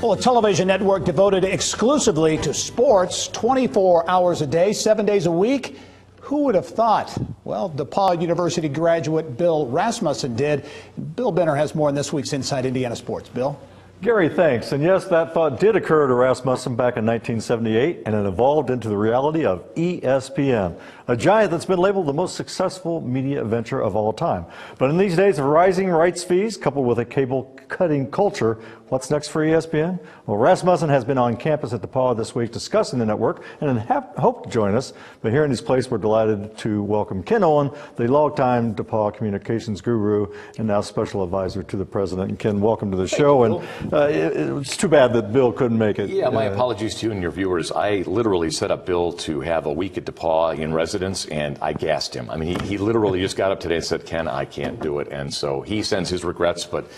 Well, a television network devoted exclusively to sports, 24 hours a day, 7 days a week. Who would have thought? Well, DePaul University graduate Bill Rasmussen did. Bill Benner has more in this week's Inside Indiana Sports. Bill? Gary, thanks. And yes, that thought did occur to Rasmussen back in 1978, and it evolved into the reality of ESPN, a giant that's been labeled the most successful media venture of all time. But in these days of rising rights fees, coupled with a cable-cutting culture, what's next for ESPN? Well, Rasmussen has been on campus at DePaul this week discussing the network and hoped to join us. But here in his place, we're delighted to welcome Ken Owen, the longtime DePaul communications guru and now special advisor to the president. And Ken, welcome to the show. And it's too bad that Bill couldn't make it. Yeah, my apologies to you and your viewers. I literally set up Bill to have a week at DePaul in residence, and I gassed him. I mean, he literally just got up today and said, Ken, I can't do it. And so he sends his regrets, but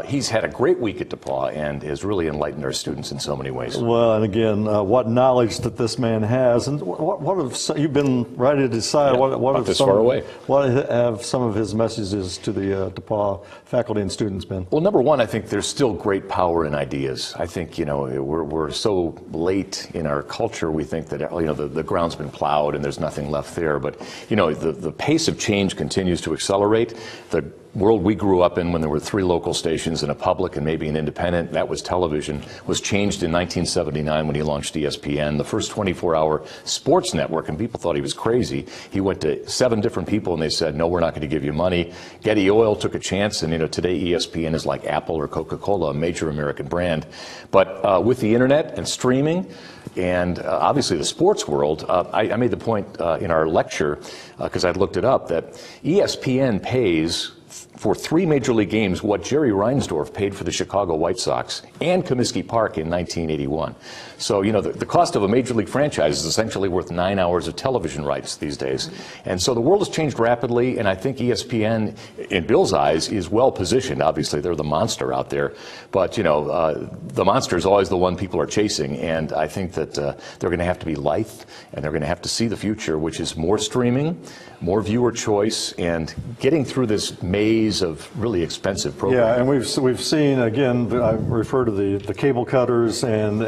he's had a great week at DePaul and has really enlightened our students in so many ways. Well, and again, what knowledge that this man has, and what have you've been ready to decide? Yeah, what have this far away. What have some of his messages to the DePaul faculty and students been? Well, number one, I think there's still great power in ideas. I think, you know, we're so late in our culture. We think that, you know, the ground's been plowed and there's nothing left there. But, you know, the pace of change continues to accelerate. The world we grew up in, when there were 3 local stations and a public and maybe an independent, that was television, was changed in 1979 when he launched ESPN, the first 24-hour sports network, and people thought he was crazy. He went to 7 different people and they said, no, we're not going to give you money. Getty Oil took a chance, and, you know, today ESPN is like Apple or Coca-Cola, a major American brand. But with the internet and streaming, and obviously the sports world, I made the point in our lecture, because I'd looked it up, that ESPN pays for 3 major league games what Jerry Reinsdorf paid for the Chicago White Sox and Comiskey Park in 1981. So, you know, the cost of a major league franchise is essentially worth 9 hours of television rights these days. And so the world has changed rapidly, and I think ESPN, in Bill's eyes, is well positioned. Obviously, they're the monster out there. But, you know, the monster is always the one people are chasing. And I think that they're going to have to be lithe, and they're going to have to see the future, which is more streaming, more viewer choice, and getting through this maze of really expensive programming. Yeah, and we've seen, again, I refer to the cable cutters and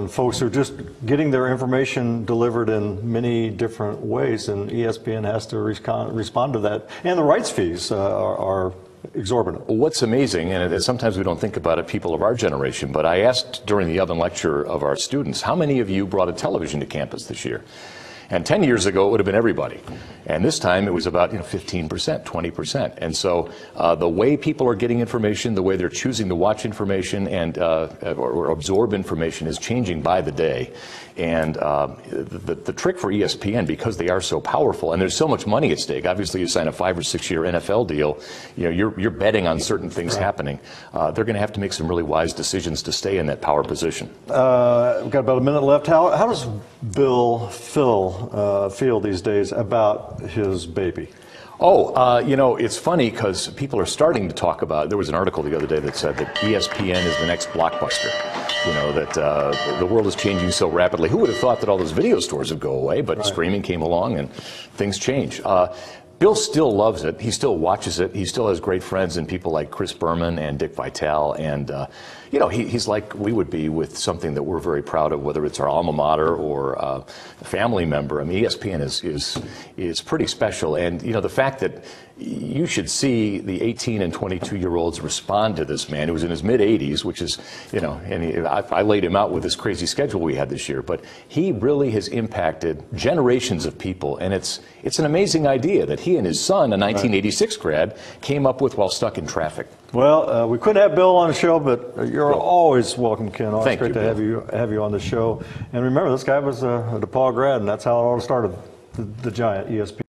folks who are just getting their information delivered in many different ways, and ESPN has to respond to that. And the rights fees are exorbitant. What's amazing, and sometimes we don't think about it, people of our generation, but I asked during the oven lecture of our students, how many of you brought a television to campus this year? And 10 years ago, it would have been everybody. And this time, it was about 15%, 20%. And so the way people are getting information, the way they're choosing to watch information and or absorb information is changing by the day. And the trick for ESPN, because they are so powerful, and there's so much money at stake. Obviously, you sign a 5 or 6 year NFL deal, you know, you're betting on certain things happening. They're going to have to make some really wise decisions to stay in that power position. We've got about a minute left. How does Bill feel these days about his baby? Oh, you know, it's funny because people are starting to talk about, there was an article the other day that said that ESPN is the next Blockbuster. You know, that the world is changing so rapidly. Who would have thought that all those video stores would go away? But streaming came along and things change. Bill still loves it. He still watches it. He still has great friends and people like Chris Berman and Dick Vitale. And, you know, he's like we would be with something that we're very proud of, whether it's our alma mater or a family member. I mean, ESPN is pretty special. And, you know, the fact that you should see the 18 and 22-year-olds respond to this man who was in his mid-80s, which is, you know, and I laid him out with this crazy schedule we had this year. But he really has impacted generations of people. And it's an amazing idea that he and his son, a 1986 grad, came up with while stuck in traffic. Well, we couldn't have Bill on the show, but you're always welcome, Ken. Always great to have you on the show. And remember, this guy was a DePaul grad, and that's how it all started, the giant ESPN.